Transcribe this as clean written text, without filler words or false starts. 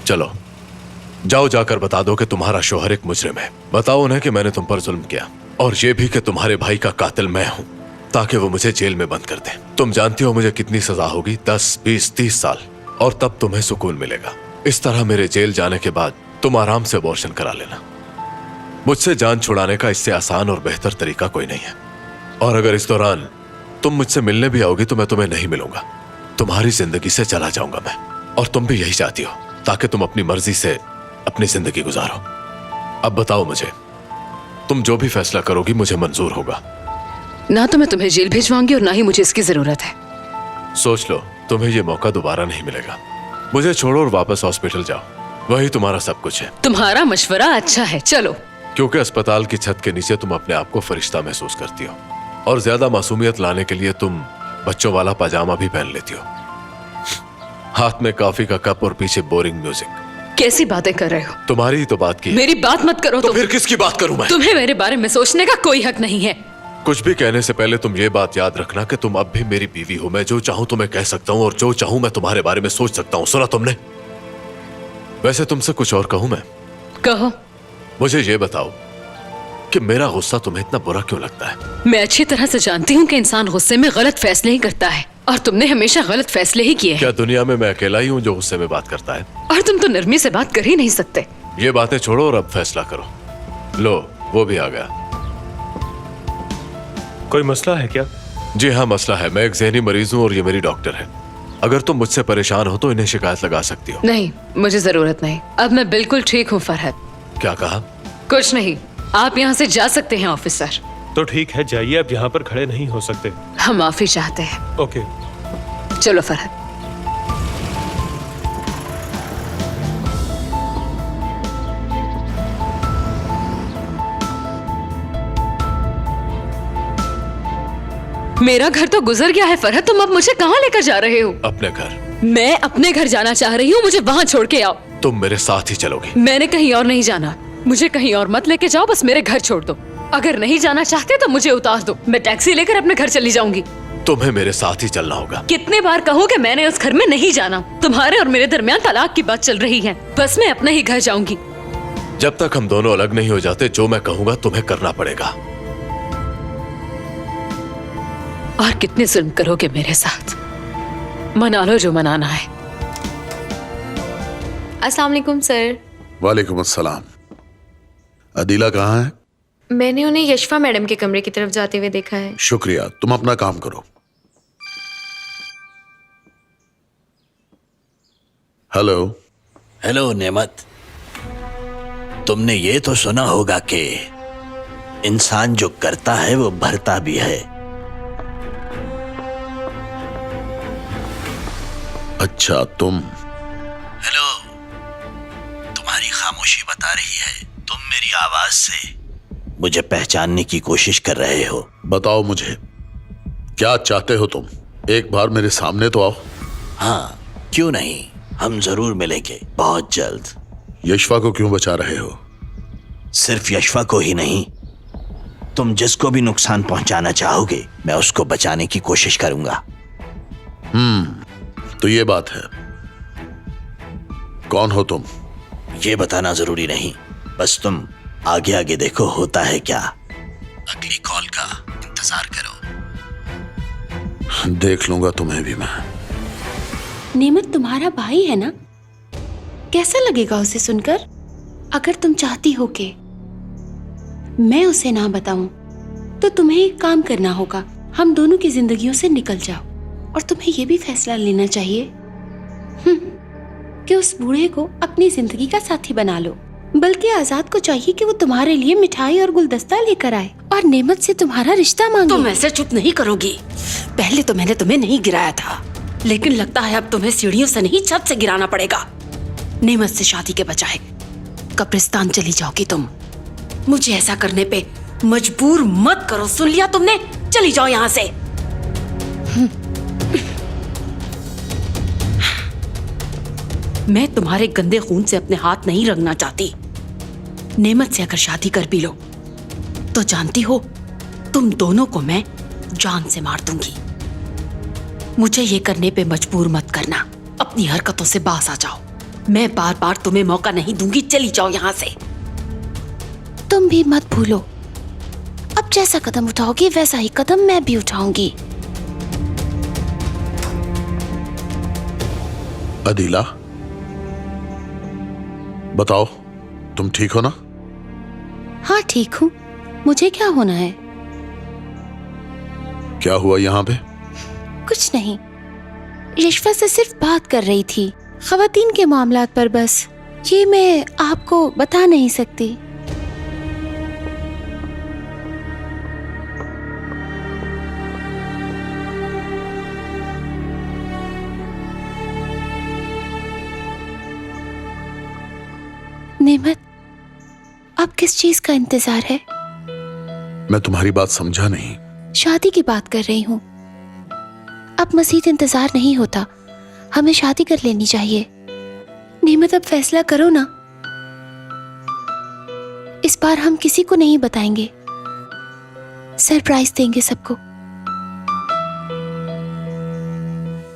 चलो जाओ, जाकर बता दो कि तुम्हारा शौहर एक मुजरिम है। बताओ उन्हें कि मैंने तुम पर जुल्म किया, और ये भी कि तुम्हारे भाई का कातिल मैं हूं, ताकि वो मुझे जेल में बंद कर दे। तुम जानती हो मुझे कितनी सजा होगी, 10, 20, 30 साल, और तब तुम्हें सुकून मिलेगा। इस तरह मेरे जेल जाने के बाद तुम आराम से अबॉर्शन करा लेना। मुझसे जान छुड़ाने का इससे आसान और बेहतर तरीका कोई नहीं है। और अगर इस दौरान तुम मुझसे मिलने भी आओगी तो मैं तुम्हें नहीं मिलूंगा, तुम्हारी जिंदगी से चला जाऊंगा मैं। और तुम भी यही चाहती हो, ताकि तुम अपनी मर्जी से अपनी जिंदगी गुजारो। अब बताओ मुझे, तुम जो भी फैसला करोगी मुझे मंजूर होगा। ना तो मैं तुम्हें जेल भिजवाऊंगी और ना ही मुझे इसकी जरूरत है। सोच लो, तुम्हें यह मौका दोबारा नहीं मिलेगा। मुझे छोड़ो और वापस हॉस्पिटल जाओ, वही तुम्हारा सब कुछ है। तुम्हारा मशवरा अच्छा है, चलो। क्योंकि अस्पताल की छत के नीचे तुम अपने आप को फरिश्ता महसूस करती हो, और ज्यादा मासूमियत लाने के लिए तुम बच्चों वाला पजामा भी पहन लेती हो, हाथ में कॉफी का कप और पीछे बोरिंग म्यूजिक। कैसी बातें कर रहे हो? तुम्हारी ही तो बात की। मेरी बात मत करो। तो फिर किसकी बात करूं मैं? तुम्हें मेरे बारे में सोचने का कोई हक नहीं है। कुछ भी कहने से पहले तुम ये बात याद रखना कि तुम अब भी मेरी बीवी हो। मैं जो चाहूं तुम्हें कह सकता हूं, और जो चाहूं मैं तुम्हारे बारे में सोच सकता हूं। सुना तुमने? वैसे तुमसे कुछ और कहूं मैं? कहो। मुझे ये बताओ कि मेरा गुस्सा तुम्हें इतना बुरा क्यों लगता है? मैं अच्छी तरह से जानती हूँ कि इंसान गुस्से में गलत फैसले ही करता है, और तुमने हमेशा गलत फैसले ही किए हैं। क्या दुनिया में मैं अकेला ही हूँ जो गुस्से में बात करता है? और तुम तो नरमी से बात कर ही नहीं सकते। ये बातें छोड़ो और अब फैसला करो। लो, वो भी आ गया। कोई मसला है क्या? जी हाँ, मसला है। मैं एक ज़हनी मरीज हूँ और ये मेरी डॉक्टर है। अगर तुम मुझसे परेशान हो तो इन्हें शिकायत लगा सकती हो। नहीं, मुझे जरूरत नहीं। अब मैं बिल्कुल ठीक हूँ फरहत। क्या कहा? कुछ नहीं, आप यहाँ से जा सकते हैं ऑफिसर। तो ठीक है, जाइए, अब यहाँ पर खड़े नहीं हो सकते। हम माफी चाहते हैं। ओके, चलो फरहत। मेरा घर तो गुजर गया है फरहत, तुम अब मुझे कहाँ लेकर जा रहे हो? अपने घर। मैं अपने घर जाना चाह रही हूँ, मुझे वहाँ छोड़ के आओ। तुम मेरे साथ ही चलोगी? मैंने कहीं और नहीं जाना, मुझे कहीं और मत लेके जाओ, बस मेरे घर छोड़ दो। अगर नहीं जाना चाहते तो मुझे उतार दो, मैं टैक्सी लेकर अपने घर चली जाऊंगी। तुम्हें मेरे साथ ही चलना होगा। कितने बार कहूँ कि मैंने उस घर में नहीं जाना? तुम्हारे और मेरे दरमियान तलाक की बात चल रही है, बस मैं अपने ही घर जाऊंगी। जब तक हम दोनों अलग नहीं हो जाते, जो मैं कहूँगा तुम्हें करना पड़ेगा। और कितने जुल्म करोगे मेरे साथ? मना लो जो मनाना है। अस्सलाम वालेकुम सर। वालेकुम अस्सलाम। अदीला कहाँ है? मैंने उन्हें यशफा मैडम के कमरे की तरफ जाते हुए देखा है। शुक्रिया, तुम अपना काम करो। हेलो। हेलो नेमत, तुमने ये तो सुना होगा कि इंसान जो करता है वो भरता भी है। अच्छा, तुम? हेलो, तुम्हारी खामोशी बता रही है, तुम मेरी आवाज से मुझे पहचानने की कोशिश कर रहे हो। बताओ मुझे, क्या चाहते हो तुम? एक बार मेरे सामने तो आओ। हाँ, क्यों नहीं, हम जरूर मिलेंगे बहुत जल्द। यशफा को क्यों बचा रहे हो? सिर्फ यशफा को ही नहीं, तुम जिसको भी नुकसान पहुंचाना चाहोगे मैं उसको बचाने की कोशिश करूंगा। तो ये बात है। कौन हो तुम? ये बताना जरूरी नहीं, बस तुम आगे आगे देखो होता है क्या। अगली कॉल का इंतजार करो। देख लूंगा तुम्हें भी मैं। नेमत तुम्हारा भाई है ना? कैसा लगेगा उसे सुनकर? अगर तुम चाहती हो कि मैं उसे ना बताऊं, तो तुम्हें एक काम करना होगा। हम दोनों की जिंदगियों से निकल जाओ, और तुम्हें यह भी फैसला लेना चाहिए कि उस बूढ़े को अपनी जिंदगी का साथी बना लो। बल्कि आजाद को चाहिए कि वो तुम्हारे लिए मिठाई और गुलदस्ता लेकर आए और नेमत से तुम्हारा रिश्ता मांगे। तुम ऐसे चुप नहीं करोगी। पहले तो मैंने तुम्हें नहीं गिराया था, लेकिन लगता है अब तुम्हें सीढ़ियों से नहीं छत से गिराना पड़ेगा। नेमत से शादी के बजाय कब्रिस्तान चली जाओगी तुम। मुझे ऐसा करने पे मजबूर मत करो, सुन लिया तुमने? चली जाओ यहाँ से। मैं तुम्हारे गंदे खून से अपने हाथ नहीं रंगना चाहती। नेमत से अगर शादी कर भी लो तो जानती हो, तुम दोनों को मैं जान से मार दूंगी। मुझे ये करने पे मजबूर मत करना। अपनी हरकतों से बाज आ जाओ, मैं बार बार तुम्हें मौका नहीं दूंगी, चली जाओ यहां से। तुम भी मत भूलो, अब जैसा कदम उठाओगी वैसा ही कदम मैं भी उठाऊंगी। अदीला, बताओ, तुम ठीक हो ना? हाँ ठीक हूँ, मुझे क्या होना है? क्या हुआ यहाँ पे? कुछ नहीं, यशफा से सिर्फ बात कर रही थी खवातीन के मामलात पर, बस। ये मैं आपको बता नहीं सकती। नेमत, अब किस चीज का इंतजार है? मैं तुम्हारी बात समझा नहीं। शादी की बात कर रही हूँ। अब मजीद इंतजार नहीं होता, हमें शादी कर लेनी चाहिए। नेमत, अब फैसला करो ना। इस बार हम किसी को नहीं बताएंगे, सरप्राइज देंगे सबको।